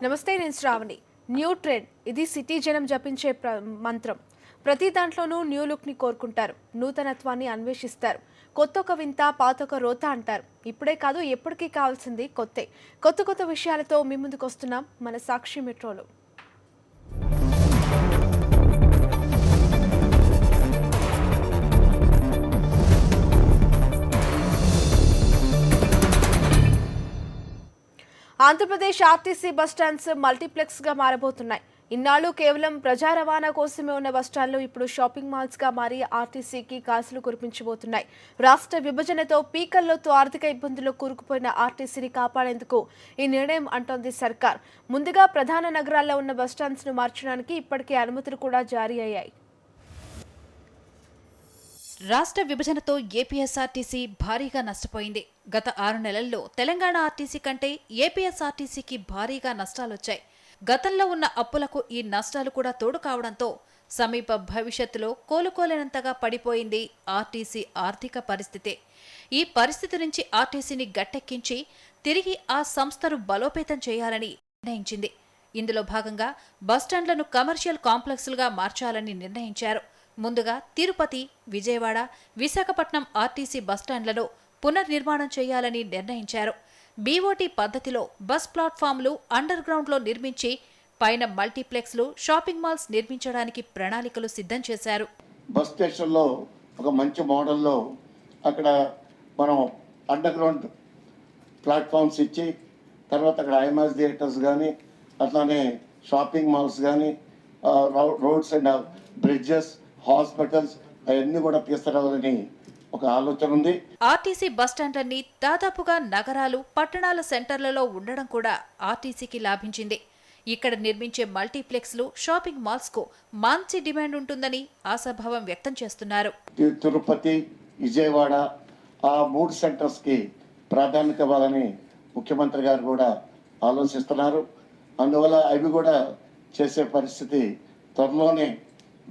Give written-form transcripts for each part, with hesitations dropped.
నమస్తే, నేను Shravani. New trend ఇది సిటీ జనం జపించే మంత్రం. ప్రతి దాంట్లోనూ న్యూ లుక్ని కోరుకుంటారు, నూతనత్వాన్ని అన్వేషిస్తారు. కొత్త ఒక వింత, పాత ఒక రోత అంటారు. ఇప్పుడే కాదు, ఎప్పటికీ కావాల్సింది కొత్త కొత్త విషయాలతో మీ ముందుకు వస్తున్నాం మన సాక్షి మెట్రోలో. Andhra Pradesh RTC bus stands మల్టీప్లెక్స్గా మారబోతున్నాయి. ఇన్నాళ్ళు కేవలం ప్రజా రవాణా కోసమే ఉన్న బస్టాండ్లు ఇప్పుడు షాపింగ్ మాల్స్గా మారి ఆర్టీసీకి కాసులు కురిపించబోతున్నాయి. రాష్ట్ర విభజనతో పీకల్లోతో ఆర్థిక ఇబ్బందుల్లో కూరుకుపోయిన ఆర్టీసీని కాపాడేందుకు ఈ నిర్ణయం అంటోంది సర్కార్. ముందుగా ప్రధాన నగరాల్లో ఉన్న బస్టాండ్స్ను మార్చడానికి ఇప్పటికే అనుమతులు కూడా జారీ అయ్యాయి. రాష్ట్ర విభజనతో ఏపీఎస్ఆర్టీసీ భారీగా నష్టపోయింది. గత 6 నెలల్లో తెలంగాణ ఆర్టీసీ కంటే ఏపీఎస్ఆర్టీసీకి భారీగా నష్టాలొచ్చాయి. గతంలో ఉన్న అప్పులకు ఈ నష్టాలు కూడా తోడు కావడంతో సమీప భవిష్యత్తులో కోలుకోలేనంతగా పడిపోయింది ఆర్టీసీ ఆర్థిక పరిస్థితి. ఈ పరిస్థితి నుంచి ఆర్టీసీని గట్టెక్కించి తిరిగి ఆ సంస్థను బలోపేతం చేయాలని నిర్ణయించింది. ఇందులో భాగంగా బస్టాండ్లను కమర్షియల్ కాంప్లెక్స్లుగా మార్చాలని నిర్ణయించారు. ముందుగా తిరుపతి, విజయవాడ, విశాఖపట్నం ఆర్టీసీ బస్టాండ్లను పునర్నిర్మాణం చేయాలని నిర్ణయించారు. బీఓటీ పద్ధతిలో బస్ ప్లాట్ఫామ్లు అండర్ గ్రౌండ్లో నిర్మించి పైన మల్టీప్లెక్స్లు, షాపింగ్ మాల్స్ నిర్మించడానికి ప్రణాళికలు సిద్ధం చేశారు. బస్ స్టేషన్లో ఒక మంచి మోడల్లో అక్కడ మనం అండర్ గ్రౌండ్ ప్లాట్ఫామ్స్ ఇచ్చి తర్వాత అక్కడ ఐమాక్స్ థియేటర్స్ కానీ అట్లానే షాపింగ్ మాల్స్ కానీ రోడ్స్ అండ్ బ్రిడ్జెస్, హాస్పిటల్స్ అవన్నీ కూడా తీసుకురావాలని ఒక ఆలోచన ఉంది. ఆర్టీసీ బస్టాండ్లన్నీ దాదాపుగా నగరాలు, పట్టణాల సెంటర్లలో ఉండడం కూడా ఆర్టీసీకి లాభించింది. ఇక్కడ నిర్మించే మల్టీప్లెక్స్లు, షాపింగ్ మాల్స్ కు మంచి డిమాండ్ ఉంటుందని ఆశాభావం వ్యక్తం చేస్తున్నారు. తిరుపతి, విజయవాడ ఆ 3 సెంటర్స్ కి ప్రాధాన్యత ఇవ్వాలని ముఖ్యమంత్రి గారు కూడా ఆలోచిస్తున్నారు. అందువల్ల అవి కూడా చేసే పరిస్థితి త్వరలోనే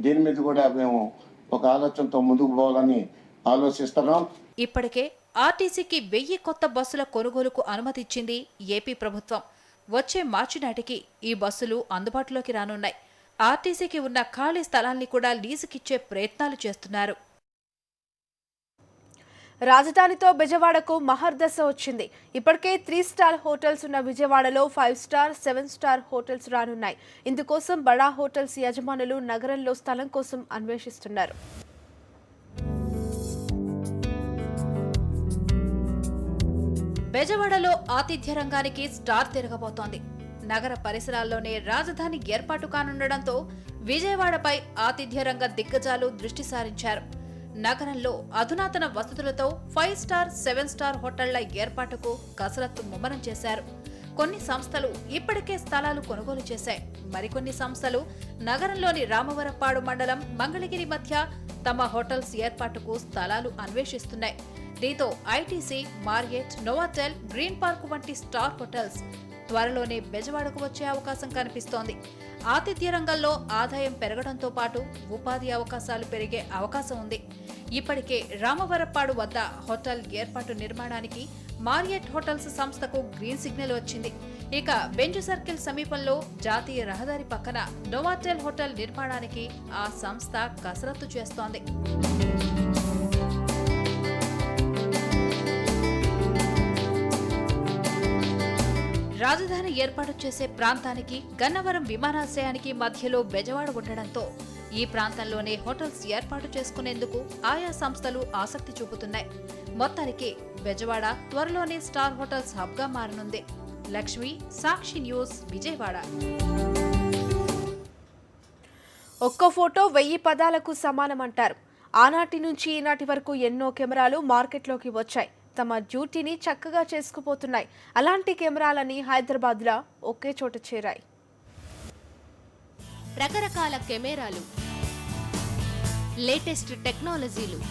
దీని మీద కూడా మేము ఒక ఆలోచనతో ముందుకు పోవాలని ఆలోచిస్తున్నాం. ఇప్పటికే ఆర్టీసీకి 1000 కొత్త బస్సుల కొనుగోలుకు అనుమతిచ్చింది ఏపీ ప్రభుత్వం. వచ్చే మార్చి నాటికి ఈ బస్సులు అందుబాటులోకి రానున్నాయి. ఆర్టీసీకి ఉన్న ఖాళీ స్థలాల్ని కూడా లీజుకిచ్చే ప్రయత్నాలు చేస్తున్నారు. రాజధానితో బెజవాడకు మహర్దశ వచ్చింది. ఇప్పటికే 3 స్టార్ హోటల్స్ ఉన్న విజయవాడలో 5 స్టార్, 7 స్టార్ హోటల్స్ రానున్నాయి. ఇందుకోసం బడా హోటల్స్ యజమానులు నగరంలో స్థలం కోసం అన్వేషిస్తున్నారు. బెజవాడలో ఆతిథ్య రంగానికి స్టార్ తిరగబోతోంది. నగర పరిసరాల్లోనే రాజధాని ఏర్పాటు కానుండడంతో విజయవాడపై ఆతిథ్య రంగ దిగ్గజాలు దృష్టి సారించారు. నగరంలో అధునాతన వసతులతో 5 స్టార్, 7 స్టార్ హోటళ్ల ఏర్పాటుకు కసరత్తు ముమ్మరం చేశారు. కొన్ని సంస్థలు ఇప్పటికే స్థలాలు కొనుగోలు చేశాయి. మరికొన్ని సంస్థలు నగరంలోని రామవరపాడు మండలం మంగళగిరి మధ్య తమ హోటల్స్ ఏర్పాటుకు స్థలాలు అన్వేషిస్తున్నాయి. దీంతో ఐటీసీ, మార్రియట్, నోవాటెల్, గ్రీన్ పార్క్ వంటి స్టార్ హోటల్స్ త్వరలోనే బెజవాడకు వచ్చే అవకాశం కనిపిస్తోంది. ఆతిథ్య రంగంలో ఆదాయం పెరగడంతో పాటు ఉపాధి అవకాశాలు పెరిగే అవకాశం ఉంది. ఇప్పటికే రామవరప్పాడు వద్ద హోటల్ ఏర్పాటు నిర్మాణానికి మార్రియట్ హోటల్స్ సంస్థకు గ్రీన్ సిగ్నల్ వచ్చింది. ఇక బెంజ్ సర్కిల్ సమీపంలో జాతీయ రహదారి పక్కన నోవాటెల్ హోటల్ నిర్మాణానికి ఆ సంస్థ కసరత్తు చేస్తోంది. రాజధాని ఏర్పాటు చేసే ప్రాంతానికి, గన్నవరం విమానాశ్రయానికి మధ్యలో బెజవాడ ఉండడంతో ఈ ప్రాంతంలోనే హోటల్స్ ఏర్పాటు చేసుకునేందుకు ఆయా సంస్థలు ఆసక్తి చూపుతున్నాయి. మొత్తానికి బెజవాడ త్వరలోనే స్టార్ హోటల్స్ హబ్గా మారనుంది. లక్ష్మి, సాక్షి న్యూస్, విజయవాడ. ఒక్కో ఫోటో 1000 పదాలకు సమానమంటారు. ఆనాటి నుంచి ఈనాటి వరకు ఎన్నో కెమెరాలు మార్కెట్లోకి వచ్చాయి. తమ డ్యూటీని చక్కగా చేసుకుపోతున్నాయి. అలాంటి కెమెరాలని హైదరాబాద్లో ఒకే చోట చేరాయి. రకరకాల కెమెరాలు, లేటెస్ట్ టెక్నాలజీలు,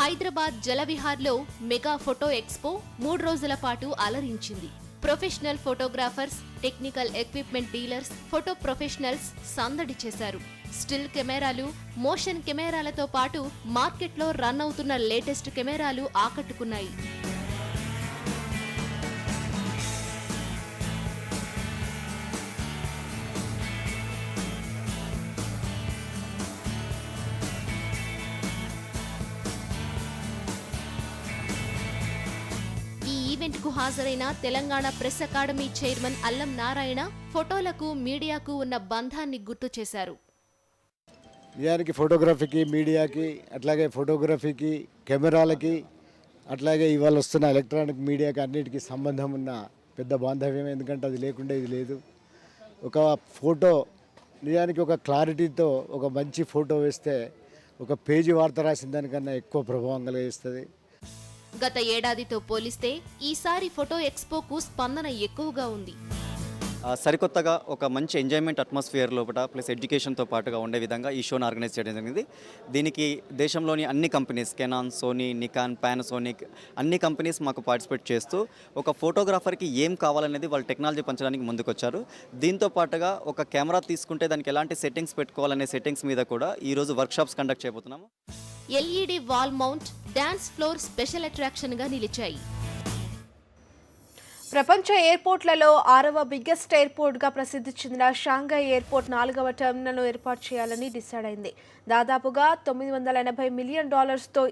హైదరాబాద్ జలవిహార్లో మెగా ఫోటో ఎక్స్పో 3 రోజుల పాటు అలరించింది. Professional photographers, technical equipment dealers, photo professionals సందడి చేశారు. స్టిల్ కెమెరాలు, మోషన్ కెమెరాలతో పాటు మార్కెట్లో రన్ అవుతున్న లేటెస్ట్ కెమెరాలు ఆకట్టుకున్నాయి. ఈవెంట్ కు హాజరైన తెలంగాణ ప్రెస్ అకాడమీ చైర్మన్ అల్లం నారాయణ ఫోటోలకు, మీడియాకు ఉన్న బంధాన్ని గుర్తు చేశారు. నిజానికి ఫోటోగ్రఫీకి, మీడియాకి, అట్లాగే ఫోటోగ్రఫీకి, కెమెరాలకి, అట్లాగే ఇవాళ వస్తున్న ఎలక్ట్రానిక్ మీడియాకి అన్నిటికీ సంబంధం ఉన్న పెద్ద బాంధవ్యం. ఎందుకంటే అది లేకుండా ఇది లేదు. ఒక ఫోటో నిజానికి ఒక క్లారిటీతో ఒక మంచి ఫోటో వేస్తే ఒక పేజీ వార్త రాసిన దానికన్నా ఎక్కువ ప్రభావం కలిగిస్తుంది. గత ఏడాదితో పోలిస్తే ఈసారి ఫోటో ఎక్స్పోకు స్పందన ఎక్కువగా ఉంది. సరికొత్తగా ఒక మంచి ఎంజాయ్మెంట్ అట్మాస్ఫియర్ లోపల ప్లస్ ఎడ్యుకేషన్తో పాటుగా ఉండే విధంగా ఈ షోను ఆర్గనైజ్ చేయడం జరిగింది. దీనికి దేశంలోని అన్ని companies, Canon, Sony, Nikon, Panasonic అన్ని కంపెనీస్ మాకు పార్టిసిపేట్ చేస్తూ ఒక ఫోటోగ్రాఫర్కి ఏం కావాలనేది వాళ్ళు టెక్నాలజీ పంచడానికి ముందుకొచ్చారు. దీంతో పాటుగా ఒక కెమెరా తీసుకుంటే దానికి ఎలాంటి సెట్టింగ్స్ పెట్టుకోవాలనే సెట్టింగ్స్ మీద కూడా ఈరోజు వర్క్షాప్స్ కండక్ట్ చేయబోతున్నాము. LED wall mount, dance floor special attraction గా నిలిచాయి. ప్రపంచ ఎయిర్పోర్ట్లలో 6వ బిగ్గెస్ట్ ఎయిర్పోర్ట్గా ప్రసిద్ధి చెందిన షాంఘై ఎయిర్పోర్ట్ 4వ టెర్మినల్ను ఏర్పాటు చేయాలని డిసైడ్ అయింది. దాదాపుగా $980 మిలియన్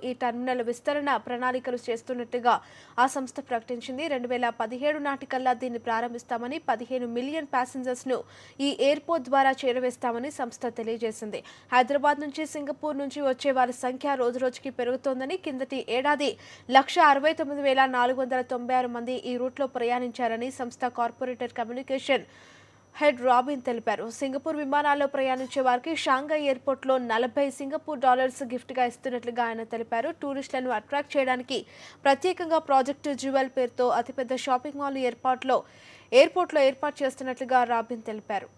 ఈ టెర్మినల్ విస్తరణ ప్రణాళికలు చేస్తున్నట్టుగా ఆ సంస్థ ప్రకటించింది. 2017 నాటికల్లా దీన్ని ప్రారంభిస్తామని, 15 మిలియన్ ప్యాసింజర్స్ను ఈ ఎయిర్పోర్ట్ ద్వారా చేరవేస్తామని సంస్థ తెలియజేసింది. హైదరాబాద్ నుంచి, సింగపూర్ నుంచి వచ్చే వారి సంఖ్య రోజురోజుకి పెరుగుతోందని, కిందటి ఏడాది 169,496 మంది ఈ రూట్లో ప్రయాణించారని సంస్థ కార్పొరేటర్ కమ్యూనికేషన్ హెడ్ రాబిన్ తెలిపారు. సింగపూర్ విమానాల్లో ప్రయాణించే వారికి షాంఘై ఎయిర్పోర్ట్లో $40 గిఫ్ట్గా ఇస్తున్నట్లుగా ఆయన తెలిపారు. టూరిస్టులను అట్రాక్ట్ చేయడానికి ప్రత్యేకంగా ప్రాజెక్టు జ్యువెల్ పేరుతో అతిపెద్ద షాపింగ్ మాల్ ఎయిర్పోర్ట్లో ఏర్పాటు చేస్తున్నట్లుగా రాబిన్ తెలిపారు.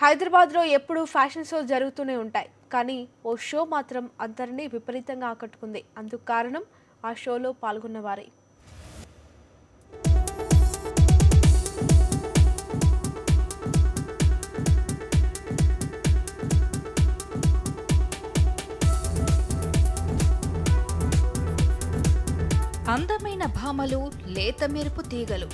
హైదరాబాద్లో ఎప్పుడూ ఫ్యాషన్ షో జరుగుతూనే ఉంటాయి. కానీ ఓ షో మాత్రం అందరినీ విపరీతంగా ఆకట్టుకుంది. అందుకు కారణం ఆ షోలో పాల్గొన్నవారే. అందమైన భామలు, లేత మెరుపు తీగలు,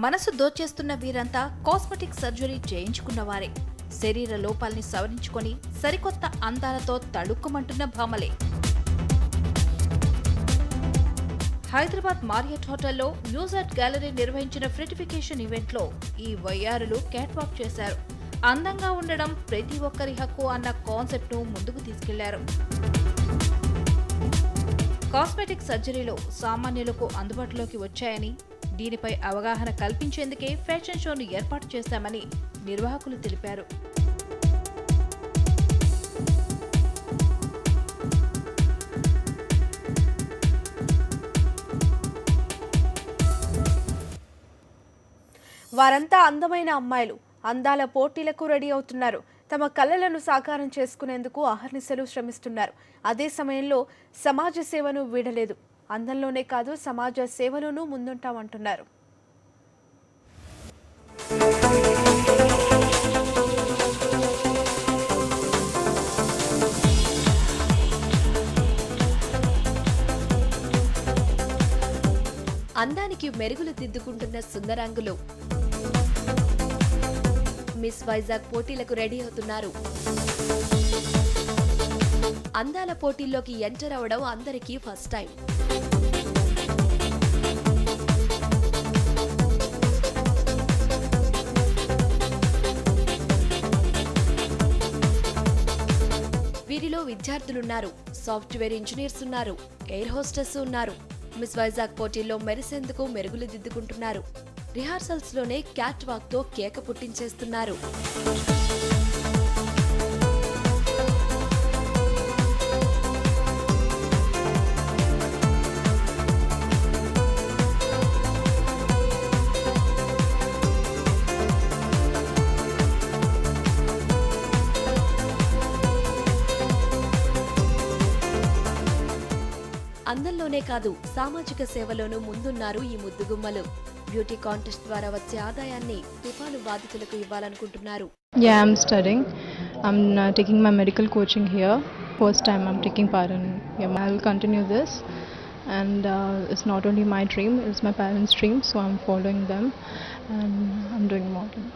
మనసు దోచేస్తున్న వీరంతా కాస్మెటిక్ సర్జరీ చేయించుకున్నవారే. శరీర లోపాల్ని సవరించుకొని సరికొత్త అందాలతో తడుక్కుమంటున్న భామలే. హైదరాబాద్ మారియట్ హోటల్లో మ్యూజిక్ గ్యాలరీ నిర్వహించిన ఫ్రెటిఫికేషన్ ఈవెంట్లో ఈ వయ్యారులు క్యాట్ వాక్ చేశారు. అందంగా ఉండడం ప్రతి ఒక్కరి హక్కు అన్న కాన్సెప్ట్ను ముందుకు తీసుకెళ్లారు. కాస్మెటిక్ సర్జరీలో సామాన్యులకు అందుబాటులోకి వచ్చాయని, దీనిపై అవగాహన కల్పించేందుకే ఫ్యాషన్ షోను ఏర్పాటు చేశామని నిర్వాహకులు తెలిపారు. వారంతా అందమైన అమ్మాయిలు. అందాల పోటీలకు రెడీ అవుతున్నారు. తమ కలలను సాకారం చేసుకునేందుకు అహర్నిశలు శ్రమిస్తున్నారు. అదే సమయంలో సమాజ సేవను వీడలేదు. అందంలోనే కాదు, సమాజ సేవలోనూ ముందుంటామంటున్నారు. అందానికి మెరుగులు దిద్దుకుంటున్న సుందరాంగులు మిస్ వైజాగ్ పోటీలకు రెడీ అవుతున్నారు. అందాల పోటీల్లోకి ఎంటర్ అవడం అందరికీ ఫస్ట్ టైం. వీరిలో విద్యార్థులున్నారు, సాఫ్ట్వేర్ ఇంజనీర్స్ ఉన్నారు, ఎయిర్ హోస్టెస్ ఉన్నారు. మిస్ వైజాగ్ పోటీల్లో మెరిసేందుకు మెరుగులు దిద్దుకుంటున్నారు. రిహార్సల్స్ లోనే క్యాట్ వాక్ తో కేక పుట్టించేస్తున్నారు. క్రీడల్లోనే కాదు సామాజిక సేవలోనూ ముందున్నారు ఈ ముద్దుగుమ్మలు. బ్యూటీ కాంటెస్ట్ ద్వారా వచ్చే ఆదాయాన్ని తుఫాను బాధితులకు ఇవ్వాలనుకుంటున్నారు. Yeah, I'm studying. I'm taking my medical coaching here. First time I'm taking part in. Yeah, I'll continue this, and it's not only my dream; it's my parents' dream. So I'm following them, and I'm doing modeling.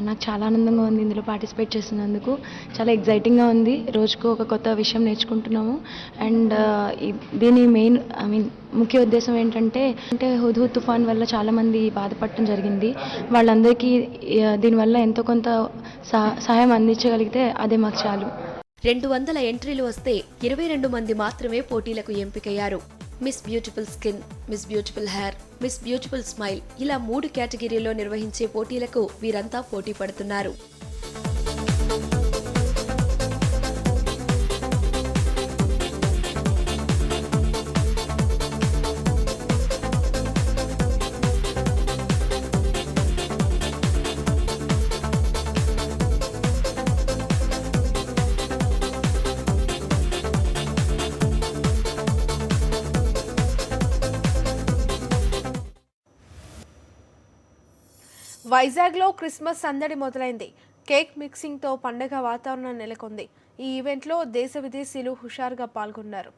నాకు చాలా ఆనందంగా ఉంది ఇందులో participate చేసినందుకు. చాలా ఎగ్జైటింగ్గా ఉంది. రోజుకు ఒక కొత్త విషయం నేర్చుకుంటున్నాము. అండ్ దీని మెయిన్ ముఖ్య ఉద్దేశం ఏంటంటే హుద్హుద్ తుఫాన్ వల్ల చాలామంది బాధపడటం జరిగింది. వాళ్ళందరికీ దీనివల్ల ఎంతో కొంత సహాయం అందించగలిగితే అదే మాకు చాలు. 200 ఎంట్రీలు వస్తే 22 మంది మాత్రమే పోటీలకు ఎంపికయ్యారు. Miss beautiful skin, miss beautiful hair, miss beautiful smile ఇలా 3 కేటగిరీల్లో నిర్వహించే పోటీలకు వీరంతా పోటీ పడుతున్నారు. వైజాగ్లో క్రిస్మస్ సందడి మొదలైంది. కేక్ మిక్సింగ్తో పండగ వాతావరణం నెలకొంది. ఈ ఈవెంట్లో దేశ విదేశీయులు హుషారుగా పాల్గొన్నారు.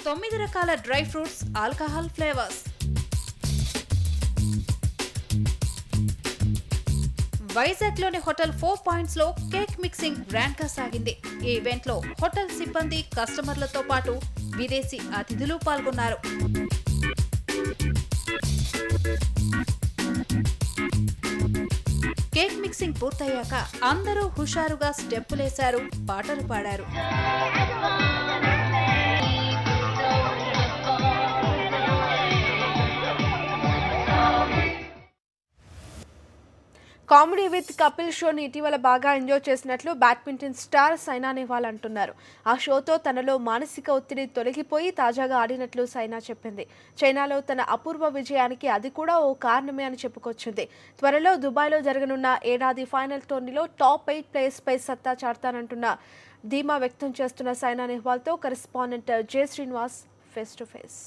9 రకాల డ్రై ఫ్రూట్స్, ఆల్కహాల్ ఫ్లేవర్స్. వైజాగ్లోని హోటల్ 4 పాయింట్స్ లో కేక్ మిక్సింగ్ గ్రాండ్ గా సాగింది. ఈ ఈవెంట్ లో హోటల్ సిబ్బంది, కస్టమర్లతో పాటు విదేశీ అతిథులు పాల్గొన్నారు. కేక్ మిక్సింగ్ పూర్తయ్యాక అందరూ హుషారుగా స్టెప్పులేశారు, పాటలు పాడారు. కామెడీ విత్ కపిల్ షోని ఇటీవల బాగా ఎంజాయ్ చేసినట్లు బ్యాడ్మింటన్ స్టార్ సైనా నెహ్వాల్ అంటున్నారు. ఆ షోతో తనలో మానసిక ఒత్తిడి తొలగిపోయి తాజాగా ఆడినట్లు సైనా చెప్పింది. చైనాలో తన అపూర్వ విజయానికి అది కూడా ఓ కారణమే అని చెప్పుకొచ్చింది. త్వరలో దుబాయ్లో జరగనున్న ఏడాది ఫైనల్ టోర్నీలో టాప్ 8 ప్లేయర్స్పై సత్తా చాటుతానంటున్న ధీమా వ్యక్తం చేస్తున్న సైనా నెహ్వాల్తో correspondent J Srinivas face to face.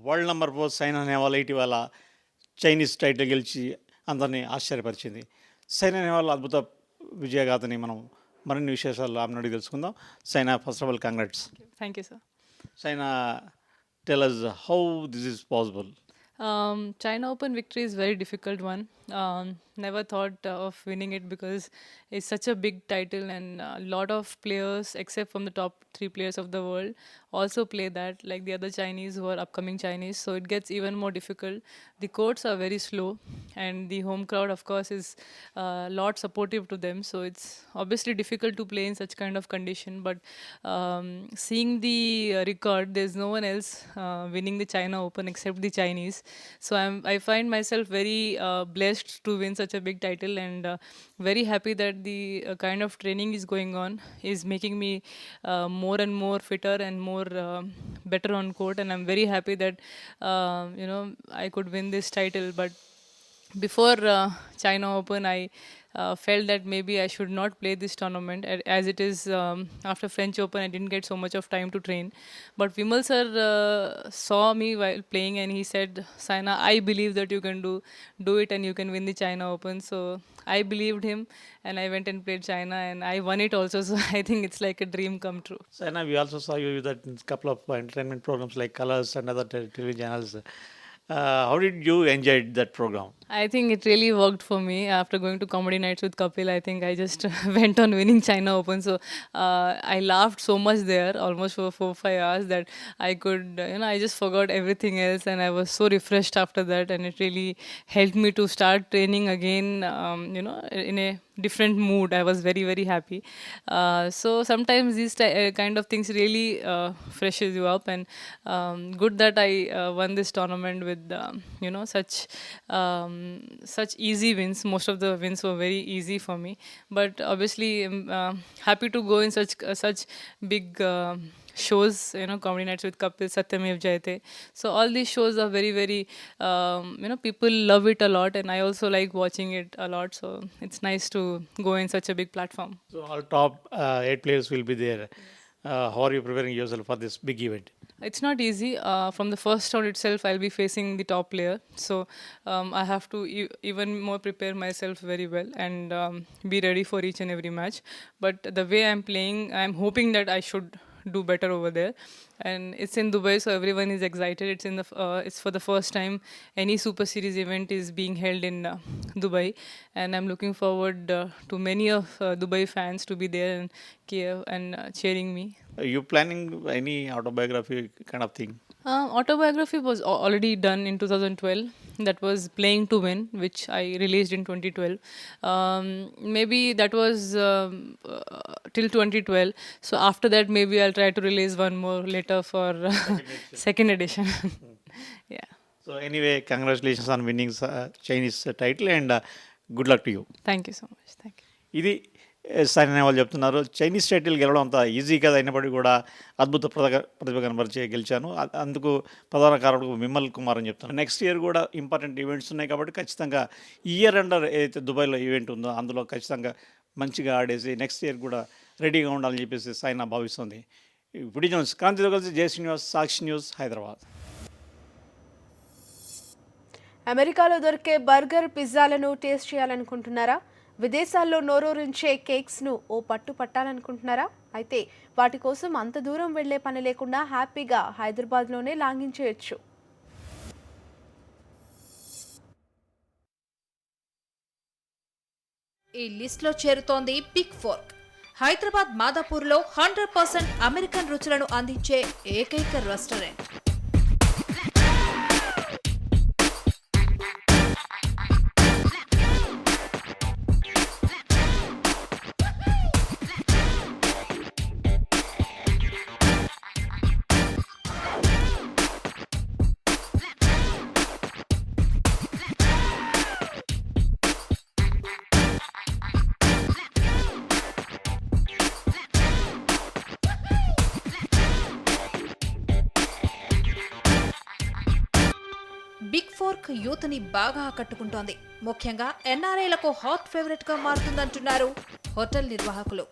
World number 4 Saina Nehwal ఇటీవల చైనీస్ టైటిల్ గెలిచి అందరినీ ఆశ్చర్యపరిచింది. సైనా నెహ్వాల్ అద్భుత విజయగాథని మనం మరిన్ని విశేషాలు ఆమె నుండి తెలుసుకుందాం. Saina, first of all congrats. Thank you, sir. Saina, tell us how this is possible. China Open victory is very difficult one. Never thought of winning it because it's such a big title, and a lot of players, except from the top 3 players of the world, also play that, like the other Chinese who are upcoming Chinese. So it gets even more difficult. The courts are very slow, and the home crowd, of course, is a lot supportive to them. So it's obviously difficult to play in such kind of condition. But seeing the record, there's no one else winning the China Open except the Chinese. So I find myself very blessed to win such a big title, and very happy that the kind of training is going on is making me more and more fitter and more better on court, and I'm very happy that I could win this title. But before China Open, I felt that maybe I should not play this tournament, as it is after French Open I didn't get so much of time to train. But Vimal sir saw me while playing, and he said, Saina, I believe that you can do it and you can win the China Open. So I believed him, and I went and played China, and I won it also. So I think it's like a dream come true. Saina, we also saw you that in a couple of entertainment programs like Colors and other television channels. How did you enjoy that program? I think it really worked for me. After going to comedy nights with Kapil, I think I just went on winning China Open. So I laughed so much there, almost for 4-5 hours, that I could, I just forgot everything else, and I was so refreshed after that. And it really helped me to start training again, in a different mood. I was very, very happy. So sometimes these kind of things really freshes you up, and good that I won this tournament with such easy wins. Most of the wins were very easy for me, but obviously I'm happy to go in such big shows, Comedy Nights with Kapil, Satyamev Jayate. So all these shows are very, very, people love it a lot, and I also like watching it a lot. So it's nice to go in such a big platform. So all top 8 players will be there. How are you preparing yourself for this big event? It's not easy. From the first round itself, I'll be facing the top player. So I have to even more prepare myself very well and be ready for each and every match. But the way I'm playing, I'm hoping that I should do better over there. And it's in Dubai, so everyone is excited. It's for the first time any Super Series event is being held in Dubai, and I'm looking forward to many of Dubai fans to be there in Kiev and cheering me. Are you planning any autobiography kind of thing? Autobiography was already done in 2012. That was Playing to Win, which I released in 2012. Maybe that was till 2012. So after that, maybe I'll try to release one more later for second edition. Yeah. So anyway, congratulations on winning Chinese title and good luck to you. Thank you so much. Thank you. ఇది సరైన వాళ్ళు చెప్తున్నారు. Chinese title గెలవడం అంత easy కదా, అయినప్పటికీ కూడా అద్భుత ప్రతిభ కనబరిచి గెలిచాను. అందుకు ప్రధాన కారణం విమల్ కుమార్ అని చెప్తాను. నెక్స్ట్ ఇయర్ కూడా ఇంపార్టెంట్ ఈవెంట్స్ ఉన్నాయి కాబట్టి ఖచ్చితంగా ఇయర్ అండర్ ఏదైతే దుబాయ్లో ఈవెంట్ ఉందో అందులో ఖచ్చితంగా మంచిగా ఆడేసి నెక్స్ట్ ఇయర్ కూడా రెడీగా ఉండాలని చెప్పేసి సైనా భావిస్తుంది. ఇప్పుడు జోన్స్ క్రాంతితో కలిసి జే శ్రీనివాస్, సాక్షి న్యూస్, హైదరాబాద్. అమెరికాలో దొరికే బర్గర్, పిజ్జాలను టేస్ట్ చేయాలనుకుంటున్నారా? విదేశాల్లో నోరూరించే కేక్స్ను ఓ పట్టు పట్టాలనుకుంటున్నారా? అయితే వాటి కోసం అంత దూరం వెళ్లే పని లేకుండా హ్యాపీగా హైదరాబాద్లోనే లాంగించేయచ్చు. ఈ లిస్ట్లో చేరుతోంది బిగ్ ఫోర్క్. హైదరాబాద్ మాదాపూర్లో 100% అమెరికన్ రుచులను అందించే ఏకైక రెస్టారెంట్. బిగ్ ఫోర్క్ యూత్ ని బాగా ఆకట్టుకుంటోంది. ముఖ్యంగా ఎన్ఆర్ఐలకు హాట్ ఫేవరెట్ గా మారుతుందంటున్నారు హోటల్ నిర్వాహకులు.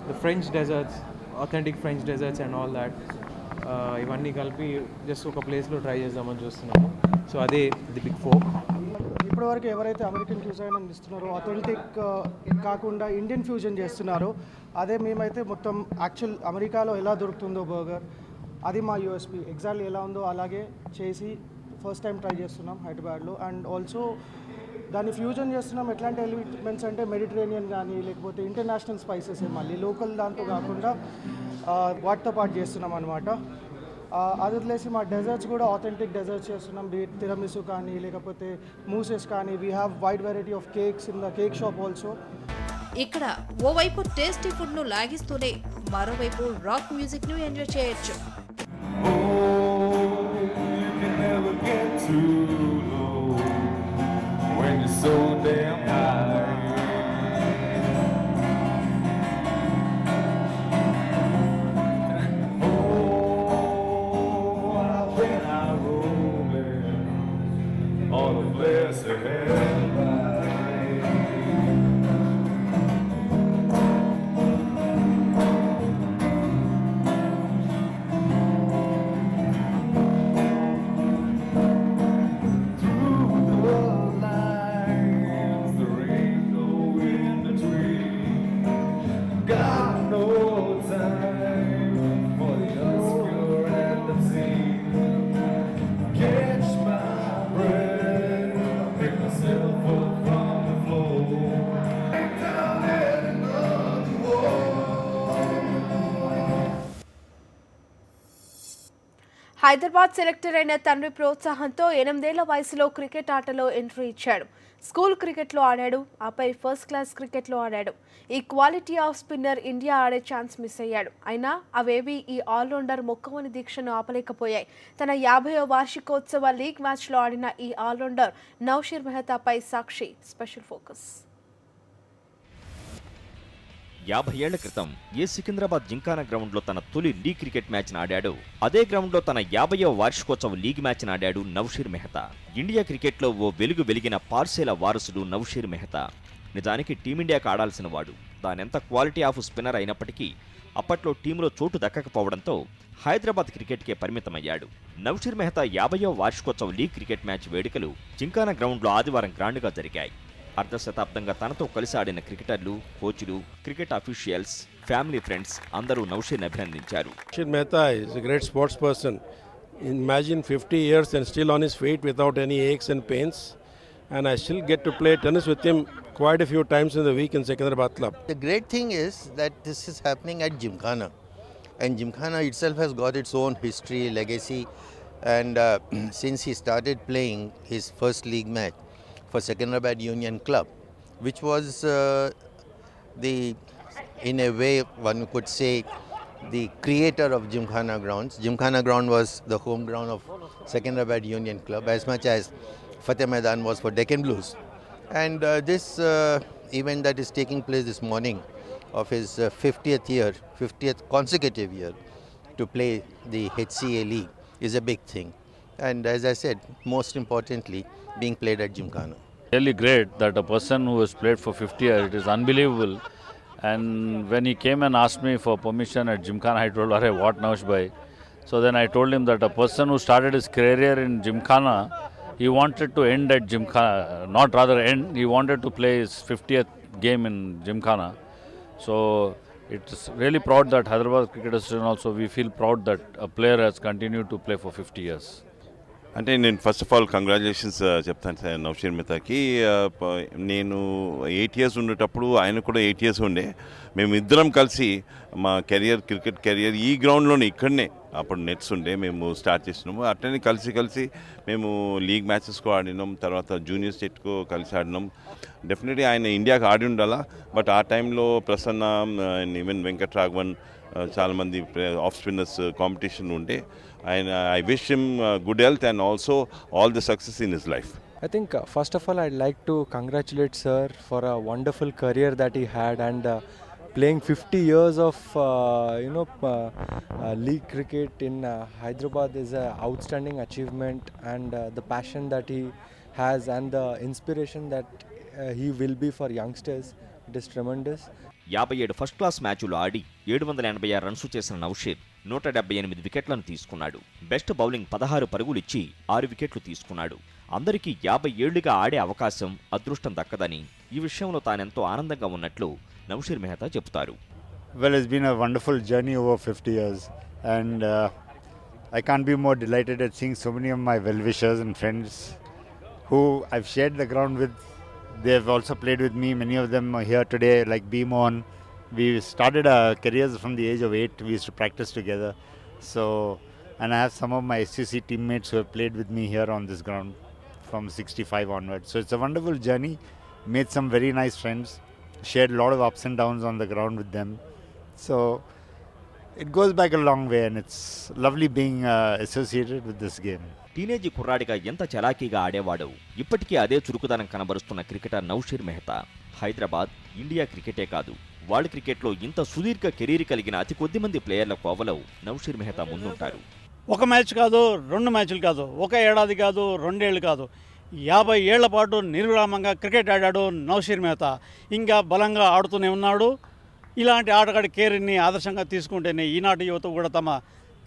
The French desserts, authentic French desserts and all that. ఇవన్నీ కలిపి జస్ట్ ఒక ప్లేస్లో ట్రై చేద్దామని చూస్తున్నాము. సో అదే ది బిగ్ ఫోర్క్. ఇప్పటివరకు ఎవరైతే అమెరికన్ క్యూజైన్ అందిస్తున్నారో అథెంటిక్ కాకుండా ఇండియన్ ఫ్యూజన్ చేస్తున్నారో అదే మేమైతే మొత్తం యాక్చువల్ అమెరికాలో ఎలా దొరుకుతుందో బర్గర్, అది మా యూఎస్పీ ఎగ్జాక్ట్లీ ఎలా ఉందో అలాగే చేసి ఫస్ట్ టైం ట్రై చేస్తున్నాం హైదరాబాద్లో. అండ్ ఆల్సో దాన్ని ఫ్యూజన్ చేస్తున్నాం. ఎట్లాంటి ఎలిమెంట్స్ అంటే మెడిటరేనియన్ కానీ లేకపోతే ఇంటర్నేషనల్ స్పైసెస్ మళ్ళీ లోకల్ దాంతో కాకుండా వాటితో పాటు చేస్తున్నాం అనమాట. అది వదిలేసి మా డెజర్ట్స్ కూడా ఆథెంటిక్ డెజర్ట్స్ చేస్తున్నాం. తిరమిసు కానీ లేకపోతే మూసెస్ కానీ. We have wide variety of cakes in the cake shop also. ఇక్కడ ఓవైపు టేస్టీ ఫుడ్ ను లాగిస్తూనే మరోవైపు రాక్ మ్యూజిక్ ను ఎంజాయ్ చేయొచ్చు. హైదరాబాద్ సెలెక్టర్ అయిన తండ్రి ప్రోత్సాహంతో 8 ఏళ్ల వయసులో క్రికెట్ ఆటలో ఎంట్రీ ఇచ్చాడు. స్కూల్ క్రికెట్లో ఆడాడు, ఆపై ఫస్ట్ క్లాస్ క్రికెట్లో ఆడాడు. ఈ క్వాలిటీ ఆఫ్ స్పిన్నర్ ఇండియా ఆడే ఛాన్స్ మిస్ అయ్యాడు. అయినా అవేవి ఈ ఆల్రౌండర్ మొక్కవని దీక్షను ఆపలేకపోయాయి. తన 50వ వార్షికోత్సవ లీగ్ మ్యాచ్లో ఆడిన ఈ ఆల్రౌండర్ నౌషీర్ మెహతాపై సాక్షి స్పెషల్ ఫోకస్. 50 ఏళ్ల క్రితం ఏ సికింద్రాబాద్ జింకానా గ్రౌండ్లో తన తొలి లీగ్ క్రికెట్ మ్యాచ్ను ఆడాడు, అదే గ్రౌండ్లో తన 50వ వార్షికోత్సవ లీగ్ మ్యాచ్ను ఆడాడు నౌషీర్ మెహతా. ఇండియా క్రికెట్లో ఓ వెలుగు వెలిగిన పార్సేల వారసుడు నౌషీర్ మెహతా. నిజానికి టీమిండియాకు ఆడాల్సిన వాడు. తానెంత క్వాలిటీ ఆఫ్ స్పిన్నర్ అయినప్పటికీ అప్పట్లో టీంలో చోటు దక్కకపోవడంతో హైదరాబాద్ క్రికెట్కే పరిమితమయ్యాడు. నౌషీర్ మెహతా 50వ వార్షికోత్సవ లీగ్ క్రికెట్ మ్యాచ్ వేడుకలు జింకానా గ్రౌండ్లో ఆదివారం గ్రాండ్గా జరిగాయి. అర్ధశతాబ్దంగా తనతో కలిసి ఆడిన క్రికెటర్లు, కోచ్లు, క్రికెట్ అఫీషియల్స్, ఫ్యామిలీ ఫ్రెండ్స్ అందరూ నౌషీర్ని అభినందించారు. Naushir Mehta is a great sports person. Imagine 50 years and still on his feet without any aches and pains. And I still get to play tennis with him quite a few times in the week in Secunderabad Club. The great thing is that this is happening at Gymkhana. And Gymkhana itself has got its own history, legacy. And since he started playing his first league match for Secunderabad Union Club, which was in a way, one could say, the creator of Gymkhana grounds. Gymkhana ground was the home ground of Secunderabad Union Club, as much as Fateh Maidan was for Deccan Blues. And this event that is taking place this morning of his 50th consecutive year to play the HCA League is a big thing. And as I said, most importantly, being played at Gymkhana. Really great that a person who has played for 50 years, it is unbelievable. And when he came and asked me for permission at Gymkhana, I told her, what Naush bhai? So then I told him that a person who started his career in Gymkhana, he wanted to end at Gymkhana, not rather end, he wanted to play his 50th game in Gymkhana. So it's really proud that Hyderabad Cricket Association also, we feel proud that a player has continued to play for 50 years. అంటే నేను first of all congratulations చెప్తాను sir Naushir మెహతాకి. నేను 8 years ఉండేటప్పుడు ఆయన కూడా 8 years ఉండే. మేము ఇద్దరం కలిసి మా క్రికెట్ కెరియర్ ఈ గ్రౌండ్లోనే ఇక్కడనే అప్పుడు నెట్స్ ఉండే మేము స్టార్ట్ చేసినాము. అట్లనే కలిసి మేము లీగ్ మ్యాచెస్కు ఆడినాం, తర్వాత జూనియర్ స్టేట్కు కలిసి ఆడినాం. డెఫినెట్లీ ఆయన ఇండియాకి ఆడి ఉండాలా, బట్ ఆ టైంలో ప్రసన్న అండ్ ఈవెన్ వెంకట్రాఘవన్ చాలామంది ఆఫ్ స్పిన్నర్స్ కాంపిటీషన్ ఉండే. I wish him good health and also all the success in his life. I think first of all I'd like to congratulate sir for a wonderful career that he had, and playing 50 years of league cricket in Hyderabad is an outstanding achievement, and the passion that he has and the inspiration that he will be for youngsters, it is tremendous. 57 first class మ్యాచ్లు ఆడి 786 runs చేసిన నౌషీర్ 178 వికెట్లను తీసుకున్నాడు. Best bowling 16 పరుగులిచ్చి 6 వికెట్లు తీసుకున్నాడు. అందరికీ 50 ఏళ్లుగా ఆడే అవకాశం, అదృష్టం దక్కదని ఈ విషయంలో తానెంతో ఆనందంగా ఉన్నట్లు నౌషీర్ మెహతా చెబుతారు. Well, it's been a wonderful journey over 50 years, and I can't be more delighted at seeing so many of my well-wishers and friends who I've shared the ground with. They've also played with me. Many of them are here today, like Bhimon. We started our careers from the age of 8. We used to practice together. So, and I have some of my SCC teammates who have played with me here on this ground from 65 onwards. So it's a wonderful journey. Made some very nice friends. Shared a lot of ups and downs on the ground with them. So it goes back a long way, and it's lovely being associated with this game. టీనేజీ కుర్రాడిగా ఎంత చలాకీగా ఆడేవాడో ఇప్పటికీ అదే చురుకుదనం కనబరుస్తున్న cricketer Naushir Mehta. Hyderabad, India క్రికెటే కాదు, world క్రికెట్లో ఇంత సుదీర్ఘ career కలిగిన అతి కొద్ది మంది ప్లేయర్ల కోవలో నౌషీర్ మెహతా ముందుంటారు. ఒక మ్యాచ్ కాదు, 2 మ్యాచ్లు కాదు, ఒక ఏడాది కాదు, 2 ఏళ్ళు కాదు, 50 ఏళ్ల పాటు నిర్విరామంగా క్రికెట్ ఆడాడు నౌషీర్ మెహతా. ఇంకా బలంగా ఆడుతూనే ఉన్నాడు. ఇలాంటి ఆటగాడి కెరీర్ని ఆదర్శంగా తీసుకుంటేనే ఈనాటి యువత కూడా తమ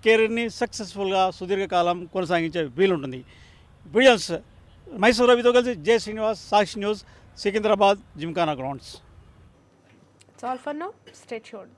కెరీర్ని సక్సెస్ఫుల్గా సుదీర్ఘకాలం కొనసాగించే వీలుంటుంది. బ్రిలియన్స్ మైసూర్ రవితో కలిసి J Srinivas, Sakshi news, Secunderabad Gymkhana grounds. It's all for now. Stay tuned.